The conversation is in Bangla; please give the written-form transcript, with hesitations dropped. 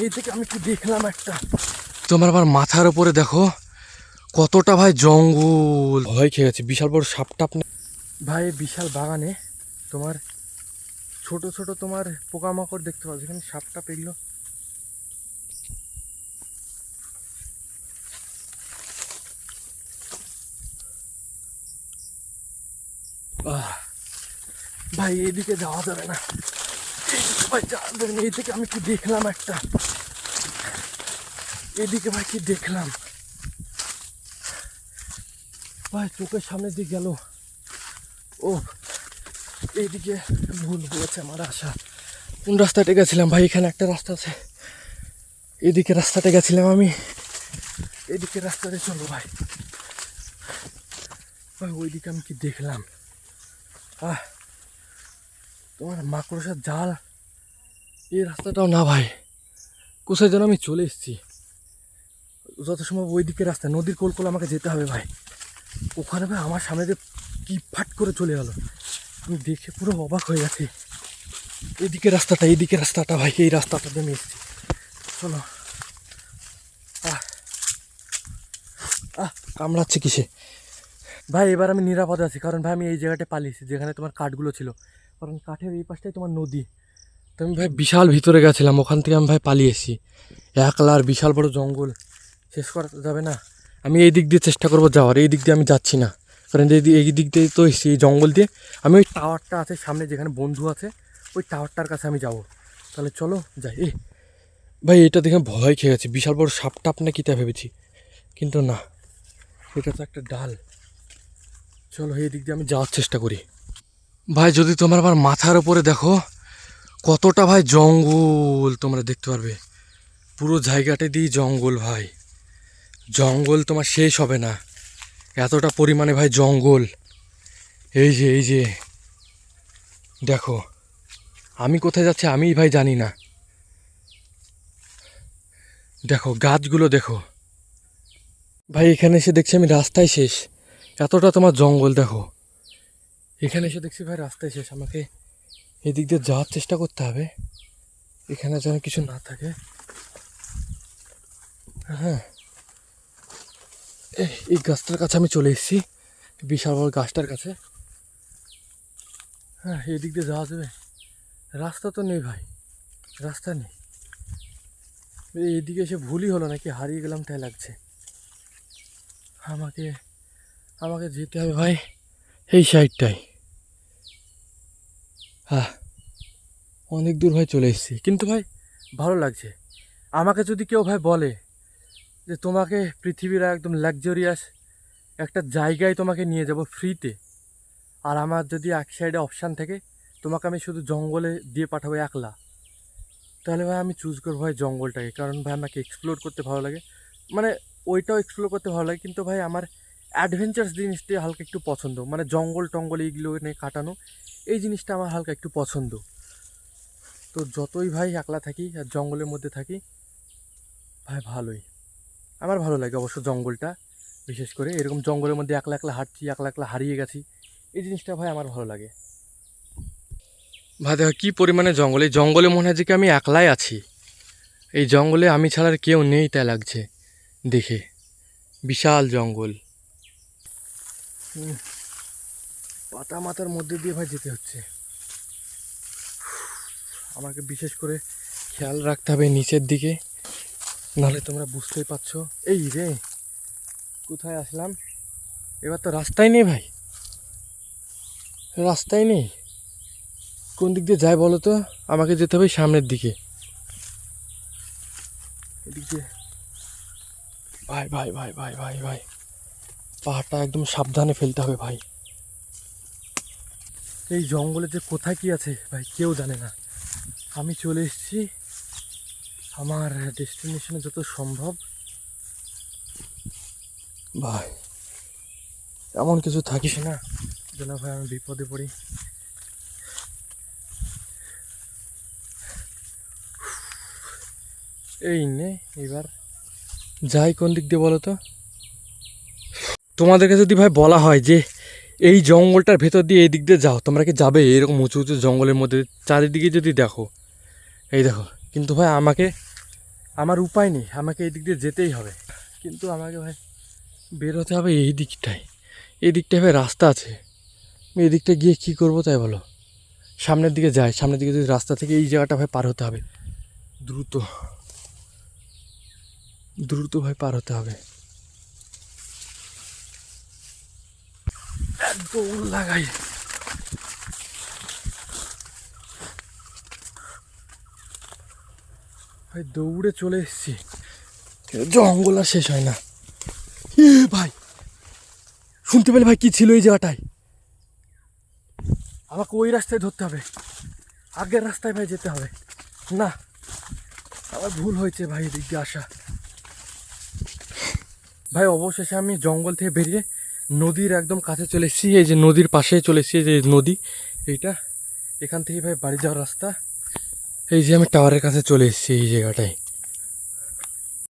এই থেকে আমি কি দেখলাম একটা, তোমার আবার মাথার উপরে দেখো কতটা ভাই জঙ্গল, ভয় খেয়ে গেছে। বিশাল বড় সাপটা ভাই, বিশাল বাগানে তোমার ছোট ছোট তোমার পোকামাকড় দেখতে পাচ্ছ, এখানে সাপটা পেলো। ভাই এদিকে যাওয়া যাবে না, ভাই যাওয়া যাবে না। এই থেকে আমি কি দেখলাম একটা, এদিকে ভাই কি দেখলাম ভাই, চোখের সামনে দিয়ে গেল। ও এইদিকে ভুল হয়েছে আমার আসা। কোন রাস্তাটা গেছিলাম ভাই? এখানে একটা রাস্তা আছে, এদিকে রাস্তাটা গেছিলাম আমি, এদিকে রাস্তাতে চলো ভাই। ভাই ওইদিকে আমি কি দেখলাম, তোমার মাকড়সার জাল। এই রাস্তাটাও না ভাই, কোথায় যেন আমি চলে এসেছি। যত সম্ভব ওইদিকে রাস্তা, নদীর কোল আমাকে যেতে হবে ভাই। ওখানে ভাই আমার সামনে দিয়ে কি ফাট করে চলে গেল, আমি দেখে পুরো অবাক হয়ে গেছি। এইদিকে রাস্তাটা ভাই, এই রাস্তাটা দিয়ে আমি এসেছি। চলো। কামড়াচ্ছে কিসে ভাই? এবার আমি নিরাপদে আছি, কারণ ভাই আমি এই জায়গাটায় পালিয়েছি যেখানে তোমার কাঠগুলো ছিল, কারণ কাঠের এই পাশটাই তোমার নদী। তো আমি ভাই বিশাল ভিতরে গেছিলাম, ওখান থেকে আমি ভাই পালিয়েছি। একলা আর বিশাল বড় জঙ্গল, শেষ করা যাবে না। আমি এই দিক দিয়ে চেষ্টা করবো যাওয়ার, এই দিক দিয়ে আমি যাচ্ছি না, কারণ এই দিক দিয়ে তো এসেছি, এই জঙ্গল দিয়ে। আমি ওই টাওয়ারটা আছে সামনে, যেখানে বন্ধু আছে, ওই টাওয়ারটার কাছে আমি যাবো। তাহলে চলো যাই। ভাই এটা দেখে ভয় খেয়ে গেছে, বিশাল বড় সাপটাপ না কিটা ভেবেছি, কিন্তু না, এটা তো একটা ডাল। চলো এই দিক দিয়ে আমি যাওয়ার চেষ্টা করি। ভাই যদি তোমার আবার মাথার উপরে দেখো কতটা ভাই জঙ্গল, তোমরা দেখতে পারবে পুরো জায়গাটা দিয়ে জঙ্গল ভাই, জঙ্গল তোমার শেষ হবে না, এতটা পরিমাণে ভাই জঙ্গল। এই যে দেখো, আমি কোথায় যাচ্ছি আমি ভাই জানি না। দেখো গাছগুলো দেখো ভাই, এখানে এসে দেখছি আমি রাস্তায় শেষ, এতটা তোমার জঙ্গল। দেখো এখানে এসে দেখছি ভাই রাস্তায় শেষ, আমাকে এদিক দিয়ে যাওয়ার চেষ্টা করতে হবে, এখানে যেন কিছু না থাকে। হ্যাঁ এই গাছটার কাছে আমি চলে এসেছি, বিশাল বড় গাছটার কাছে। হ্যাঁ এদিক দিয়ে যাওয়া যাবে, রাস্তা তো নেই ভাই, রাস্তা নেই। এইদিকে এসে ভুলই হলো নাকি হারিয়ে গেলাম তাই লাগছে। আমাকে আমাকে যেতে হবে ভাই এই সাইডটাই। অনেক দূর ভাই চলে এসেছি, কিন্তু ভাই ভালো লাগছে। আমাকে যদি কেউ ভাই বলে যে তোমাকে পৃথিবীর একদম লাক্সারিয়াস একটা জায়গায় তোমাকে নিয়ে যাব ফ্রিতে, আর আমার যদি এক সাইডে অপশান থাকে তোমাকে আমি শুধু জঙ্গলে দিয়ে পাঠাবো একলা, তাহলে ভাই আমি চুজ করবো ভাই জঙ্গলটাকে। কারণ ভাই আমাকে এক্সপ্লোর করতে ভালো লাগে, মানে ওইটাও এক্সপ্লোর করতে ভালো লাগে, কিন্তু ভাই আমার অ্যাডভেঞ্চার্স জিনিসটা হালকা একটু পছন্দ, মানে জঙ্গল টঙ্গল এইগুলো নিয়ে কাটানো, এই জিনিসটা আমার হালকা একটু পছন্দ। তো যতই ভাই একলা থাকি আর জঙ্গলের মধ্যে থাকি ভাই ভালোই, আমার ভালো লাগে অবশ্য জঙ্গলটা। বিশেষ করে এরকম জঙ্গলের মধ্যে একলা একলা হাঁটছি, একলা একলা হারিয়ে গেছি, এই জিনিসটা ভাই আমার ভালো লাগে। ভাই দেখো কী পরিমাণে জঙ্গল, এই জঙ্গলে মনে হয় যে কি আমি একলাই আছি, এই জঙ্গলে আমি ছাড়া আর কেউ নেই তাই লাগছে দেখে, বিশাল জঙ্গল। পাতা মাথার মধ্যে দিয়ে ভাই যেতে হচ্ছে, আমাকে বিশেষ করে খেয়াল রাখতে হবে নিচের দিকে, নাহলে তোমরা বুঝতেই পারছো। এই রে কোথায় আসলাম, এবার তো রাস্তাই নেই ভাই, রাস্তাই নেই, কোন দিক দিয়ে যায় বলো তো? আমাকে যেতে হবে সামনের দিকে, এদিক দিয়ে। ভাই ভাই ভাই ভাই ভাই ভাই পাহাড়টা একদম সাবধানে ফেলতে হবে ভাই, এই জঙ্গলে যে কোথায় কি আছে ভাই কেউ জানে না। আমি চলে এসেছি আমার ডেস্টিনেশনে যত সম্ভব। ভাই এমন কিছু থাকিস না যেন ভাই আমি বিপদে পড়ি। এই নে এবার যাই কোন দিক দিয়ে বলো তো? তোমাদেরকে যদি ভাই বলা হয় যে এই জঙ্গলটার ভেতর দিয়ে এই দিক দিয়ে যাও, তোমরা কি যাবে? এরকম উঁচু উঁচু জঙ্গলের মধ্যে চারিদিকে যদি দেখো, এই দেখো, কিন্তু ভাই আমাকে আমার উপায় নেই, আমাকে এই দিক দিয়ে যেতেই হবে। কিন্তু আমাকে ভাই বেরোতে হবে এই দিকটায়, এই দিকটায় ভাই রাস্তা আছে। আমি এই দিকটা গিয়ে কী করবো তাই বলো? সামনের দিকে যাই, সামনের দিকে যদি রাস্তা থেকে এই জায়গাটা ভাই পার হতে হবে, দ্রুত দ্রুত ভাই পার হতে হবে। দৌড় লাগাই। ভাই দৌড়ে চলে এসেছি, জঙ্গল আর শেষ হয় না। এ ভাই শুনতে পেলে ভাই কি ছিল এই জায়গাটায়? আমাকে ওই রাস্তায় ধরতে হবে, আগের রাস্তায় ভাই যেতে হবে। না, আমার ভুল হয়েছে ভাই এদিক দিয়ে আসা। ভাই অবশেষে আমি জঙ্গল থেকে বেরিয়ে নদীর একদম কাছে চলে এসেছি। এই যে নদীর পাশে চলে এসেছি, এই যে নদী এইটা, এখান থেকে ভাই বাড়ি যাওয়ার রাস্তা। এই যে আমি টাওয়ারের কাছে চলে এসেছি এই জায়গাটায়।